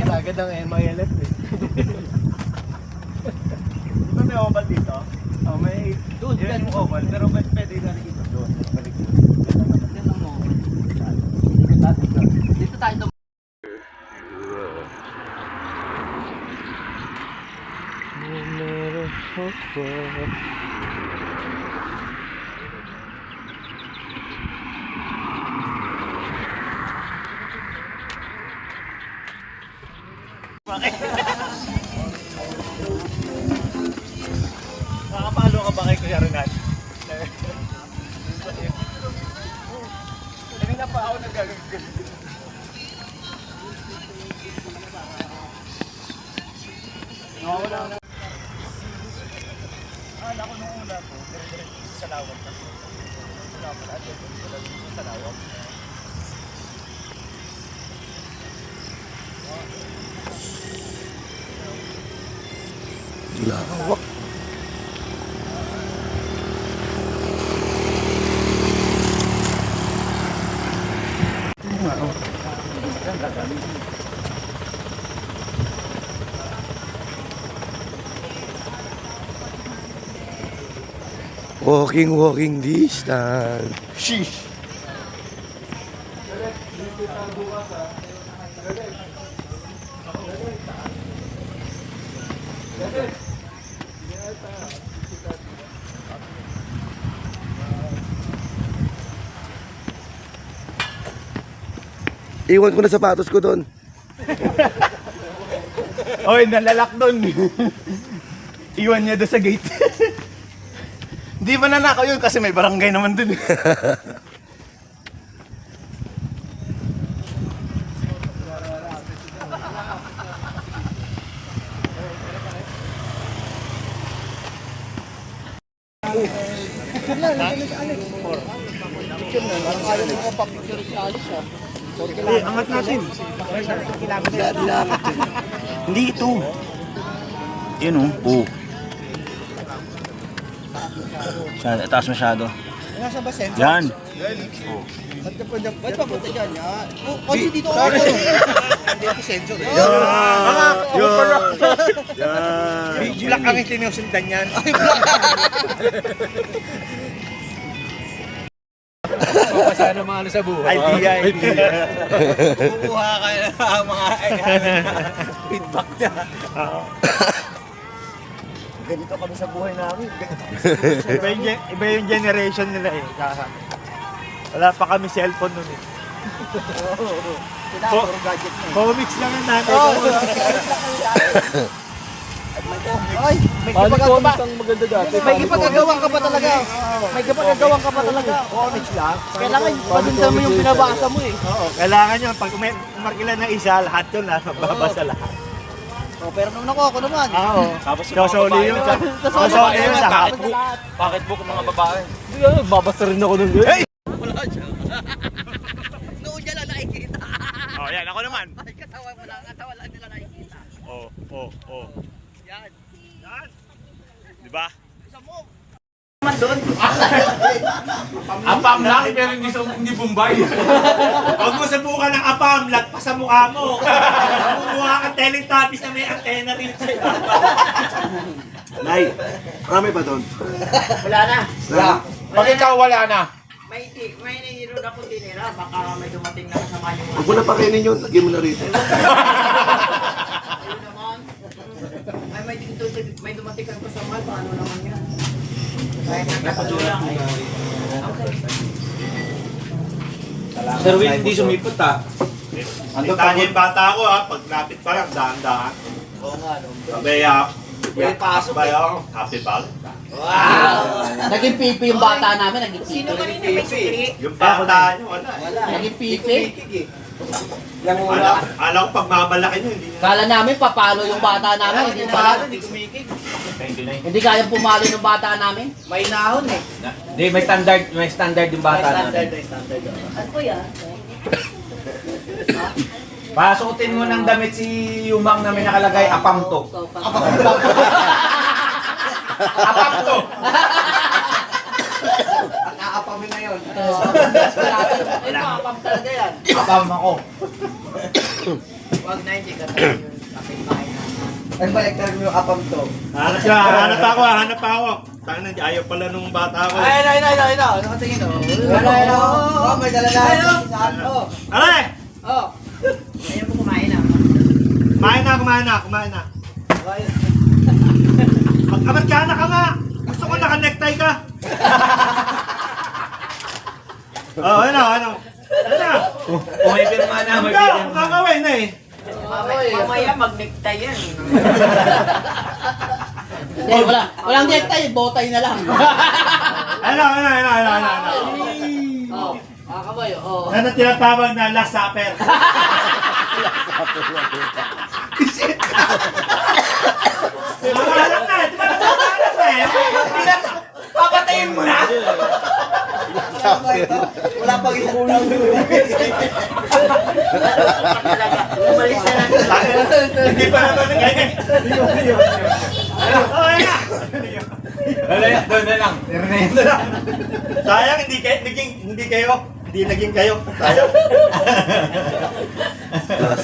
Agad ang MILF eh. Ito may oval dito. Oh, may Doon, yan yung oval. Pero pwede na rin ito doon. Balik doon. Tignan mo. Dito tayo. Nakapalo ka ba kay Kuya Renan? Kanina pa ako nagagagag. Wala na. Ako nung una po, dire-diretso sa lawak kasi. Wala pala, dire-diretso sa lawak. Lawak. Walking distance. Sheesh. Iwan ko na sapatos ko doon. Oy, nalalak doon. Iwan niya doon sa gate. Hindi ba nanakaw yun kasi may barangay naman doon. Angat natin. Hindi ito. Yun o. Oo. Taas masyado. Nasa ba sensor? Yan. Ba't pa punta dyan? Kasi dito ako. Hindi ako sensor eh. Black ang itinusundan yan. Sana mga ano sa buhay. Idea. Kukuha ka ng mga feedback niya. Ganito kami sa buhay namin. Iba yung generation nila eh. Wala pa kami cellphone nun eh. Puro gadget na eh. Comics lang ang natin. Ay, may ipagagawan ka pa talaga. May ipagagawan ka pa talaga. Comics lang. Kailangan pasundan mo yung pinabasa mo eh. Oo, kailangan yun. Pag umarkila na isa, lahat yun na. Magbabasa lahat. Oh, pero nung ako naman. Oo. Tapos kasoli yun. Kasoli yun sa Pocketbook ng mga babae. Babasa rin ako nun. Hey! Noon niya lang nakikita. Oh, yan. Ako naman. Ay, katawan mo lang. Katawan lang nila nakikita. Oh. Yan. Yan. Diba? Isa mo. Apam lang, pero hindi Bombay. Huwag mo sabukan ng apam, lagpas sa mukha mo. Kumuha ka Teletubbies na may antena rin sa'yo. Nay, marami pa doon. Wala na. Pag ikaw wala na. May nahihiro na kung tinira. Baka may dumating na kasama yung Huwag mo na pakainin yun. Lagyan mo na rito. ayun naman. Ay, may dumating kang kasama. Paano naman yan? Ay, nakatulang eh. Okay. Sir Will, hindi sumipot ha. Kita niya yung bata ko ha, pag lapit pa lang, dahan-dahan. Oo nga, no. Sabi May pasok eh. bayo, happy ball. Wow! Naging pipi yung bata namin, naging pipi. Sino kanina may sukli? Yung bata niyo, wala. Wala. Naging pipi. Alam ko pag mamalaki niyo, hindi niya. Kala namin papalo yung bata namin, hindi pala. Hindi kumikig. Hindi kayang pumalo yung bata namin. May nahon eh. Hindi, may standard yung bata namin. May standard. Ano po yan? Pasuotin mo ng damit si Yumang na may nakalagay, apam to. Apam to! Nakakapamin na yun. Ay, makapam talaga yan. Apam ako. Wag na, hindi ka tayo yun. Kapit-bahay na. Ay, baliktad mo yung apam to. Hanap ako. Tangina, ayaw pala nung bata ko. Ay, ano ka tingin, oh? Ano? Oh, may dala na. Saan, oh? Aray! Oh! Ayaw mo kumain ah. Kumain na. Mag-Amerikana ka nga! Gusto ko naka-necktie ka! Ano? May pirma na, may Ikaw, pirma. kakawin na eh. Mamaya mag-necktie yan. Eh, walang necktie, botay na lang. Ano? Oh, kamay, oh. Ano tinatawag na last supper? Makalak na eh. Papatayin mo na! Wala pang isang ulo. Umalis na lang. Hindi pa naman ganyan. Okay na. Doon na lang. Sayang hindi naging kayo. Sayang.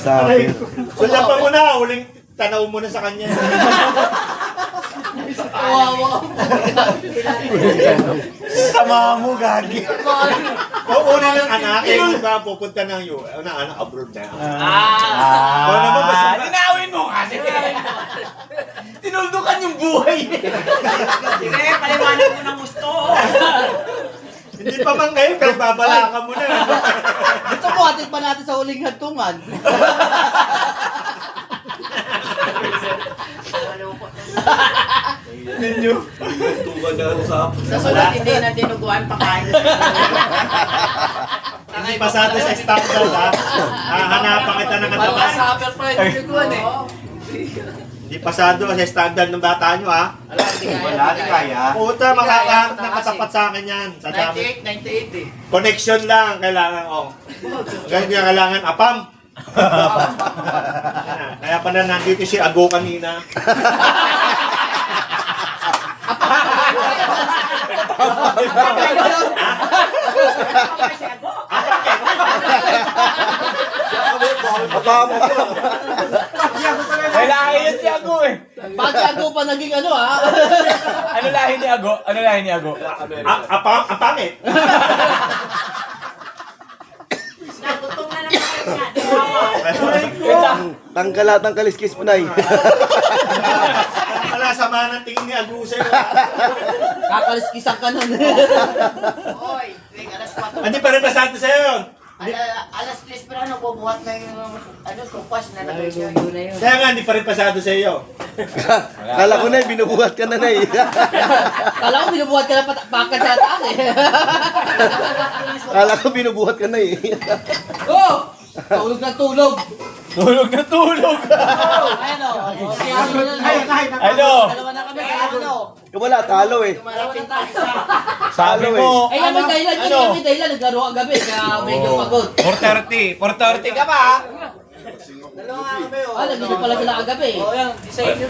Sabi. Sulap pa muna, huling tanaw mo na sa kanya. Wow. Sama mo, gagi. O una ng anak, ba pupunta ng anak abroad na. O naman, basta Linawin mo kasi. Tinuldukan yung buhay. Sige, paliwanag mo ng gusto. hindi pa man kayo, pero babalakan mo na. Gusto mo, atin pa natin sa huling hantungan. Ninyo. Sa sunod, hindi na dinuguan pakain. Hindi pasado sa standard ha. Hahanapan kita ng katapat. Hindi pasado sa standard ng bata nyo ha. Wala, di kaya. Puta, makakahanap ng katapat sa akin yan. Sa dami. 98 eh. Connection lang kailangan ko. Ganyan kailangan apam. Kaya pala nandito si Ago kanina. May lahi yun si Ago eh. Bakit ako pa naging ano ha? Ano lahi ni Ago? Apam, ang pangit. Nagutom na naman kayo yan. Tanggal lahat ng kaliskis mo, Nay. Wala sama ng tingin ni Ago sa'yo. Kakaliskisan ka nun. Oy, wait, alas 4. Hindi pa rin pasado sa'yo yun. Alas 3 pa lang, nabubuhat na yung kupas na nag-yun. Kaya nga, hindi pa rin pasado sa'yo. Kala ko, Nay, binubuhat ka na, Nay. Kala ko binubuhat ka na pakat sa taas eh. Kala ko binubuhat ka na, eh. Oh! Tulog na tulog. Tulog na tulog. Ayun o. Ano? Dalawa na kami. Ano? Wala, talo, eh. Sabi mo, Ay, may dahilan yun. Ano? May dahilan. Naglaro ang gabi. Kaya medyo pagod. 4:30. 4:30 ka pa ha? Ah, nandito pala sila kagabi.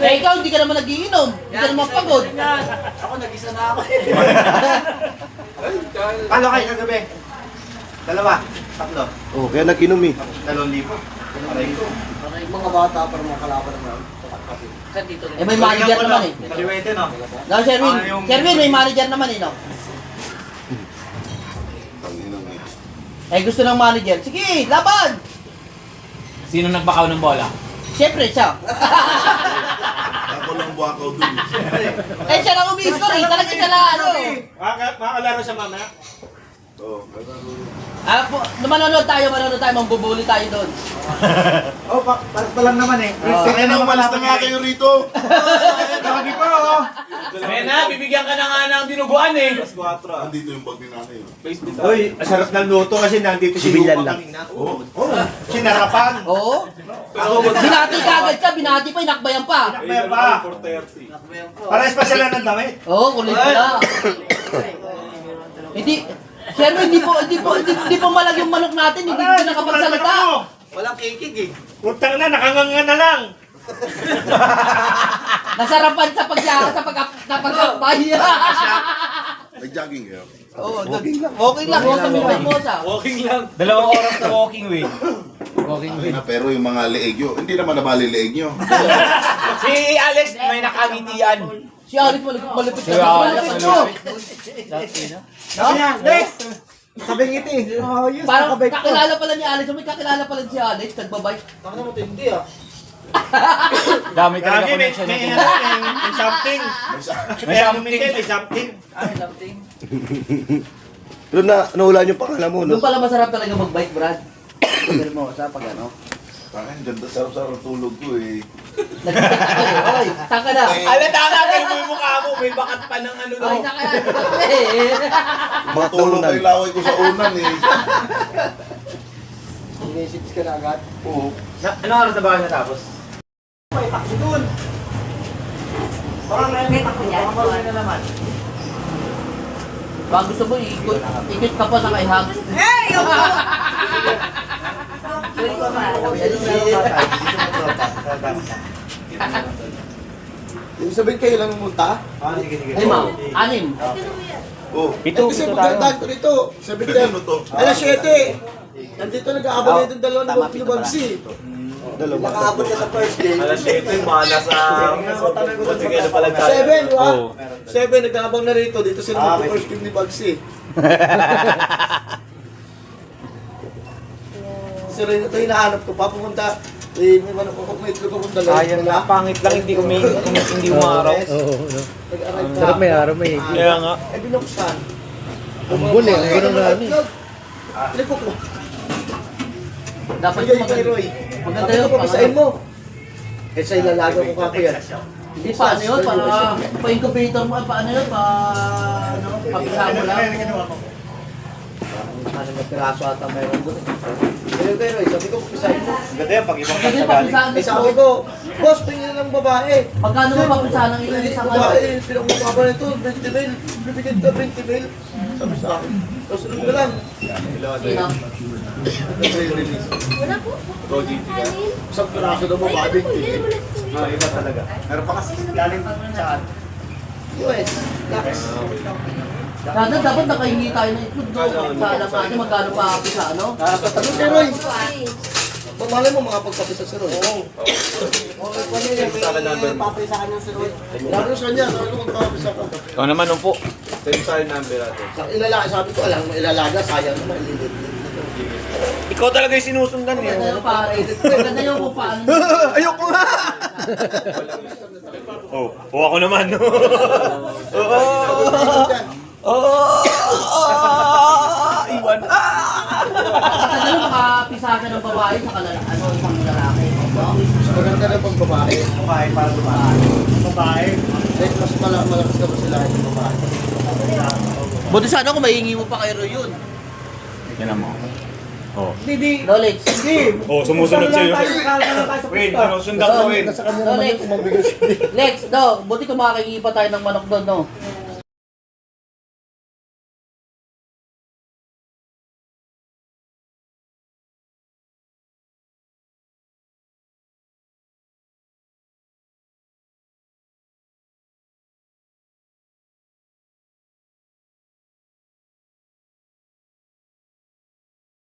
Eh, ikaw hindi ka naman nagiinom. Hindi ka naman pagod. Ako, nag-isa na ako. Paano kayo kagabi? Dalawa, tatlo, Oh, kaya nag-inom, eh. 2,000. Mga bata para mga kalaban naman. Eh, may manager naman eh. Kaliwete, no? No, Sherwin. Sherwin, may manager naman eh, no? Eh, gusto ng manager. Sige, laban! Sino nagbakaw ng bola? Siyempre, siya. Ako lang buwakaw dun. Eh, siya lang umiscore eh. Talaga siya lang, ano. Makakalaro sa mamaya? Oh, Manonood tayo, mambubuli tayo doon. Oh, paras pa lang naman eh. Kaya na, umalis na nga kayo rito. Lagi pa, oh. Ayan na, bibigyan ka na nga ng dinuguan eh. Andito yung bag ni nanay. Uy, masarap ng luto kasi nandito si Sibilyan Luma lang. kanina. Oo. Sinarapan. Oo. Binati ka agad siya, binati pa, inakbayan pa. Nakmaya pa. Pares pa sila ng damit. Oo, kulit na. Hindi, Sherwin, hindi po malag yung manok natin, hindi ko nakapagsalita. Walang kikig eh. Putang na, nakanganga na lang. Nasarapan sa pagsakbay. Nag-jogging kayo. Oo, Walking lang. Walking lang. Sa Mimosa. Walking lang. 2 oras na walking way. Ay na, pero yung mga leeg nyo, hindi naman nabali leeg nyo. Si Alex may nakangitian. Si Alex malupit Si Alex Sabi ngiti. Parang kakilala pala ni Alex. May kakilala pala si Alex. Nagbabike. Ano mo hindi ah. Dami talaga connection natin. May something. May something. Ay, something. Doon na, nahulaan yung pangalan mo, no? Doon pala masarap talaga magbike, Brad. Sabi mo, sa pag ano. Parang ganda sarap-sarap tulog ko eh. Oy, saan ka na? Alata ka, pero mo yung mukha mo. May bakat pa ng ano Ay, no. saan ka na? Matulog pa yung laway ko sa unan eh. Sinisits ka na agad. Oo. Anong oras na ba kayo natapos? May takbo dun. Parang may takbo yan. Parang na naman. Baka gusto mo, ikot ka pa sa kay Hag. Hey! Sorry ko ba? Yung sabihin kayo lang pumunta? Sige. 6. Oh. Pito, kasi pagkandaan ko dito. Sabi ko, Ano to? alas 7. Nandito nag-aabang na itong dalawa ng Lubagsi. Nakaabot ka sa first game. Alas 7, mga nasa... Sige na pala tayo. 7, di ba? 7, nag-aabang na rito. Dito sila mag-first game ni Bagsi. Sir, ito hinahanap ko pa. Pumunta, may manok ko, may itlog akong dalawa. Ayun na, pangit lang, hindi umaraw. Nag-arrive na. Sarap may araw, may Kaya nga. Eh, binuksan. Ambon eh, ang ganun na ano eh. Lipo ko. Dapat Sige, yung kay Roy. maganda Sabi yun. ko, papisahin mo. Eh, sa ilalaga ko kako yan. Hindi, paano yun? Para pa-incubator mo, paano yun? Papisa mo lang. Ano na piraso ata mayroon doon. Kaya kay Roy, sabi ko, papisahin mo. Ganda yan, pag ibang Kasi kasa galing. papisaan Eh, sabi ko, boss, tingin ng babae. Magkano mo papisaan ng isang ano? Babae, pinakmukaba nito, 20 mil. Bibigyan ka 20 mil. Sabi sa akin. Tapos sunod ko lang. Sino? Nag-release. Wala po. Isang piraso ng babae, 20 mil. Iba talaga. Meron pa kasi galing sa US, Lux. Sana dapat nakahingi tayo ng itlog, no? Sa alam natin magkano pa pisa, ano? Ano kay Roy? Pamalay mo makapagpapisa si Roy. Oo. Papisa ka niya si Roy. Lalo sa kanya, lalo magpapisa ka. Ikaw naman nung po. Send sa number natin. Sa ilalaga, sabi ko, alam mo ilalaga, sayang naman, ililit. Ikaw talaga yung sinusundan Maganda eh. yung pare. Maganda yung kung paano. Ayoko nga! Oh, ako naman. Iwan. Maganda yung makapisa ka ng babae sa ano, isang lalaki. No? Maganda na pag babae. Babae para babae. Babae. Like, mas malakas na ba sila yung babae? Buti sana kung mahingi mo pa kay Roy yun. Yan mo. Oh. Rolex. Oh, sumusunod sa'yo. Wait, sinusundan ko wait. Nasa kanya naman Rolex. yung kumabigay siya. Lex, do, buti kung makakingi pa tayo ng manok doon, no?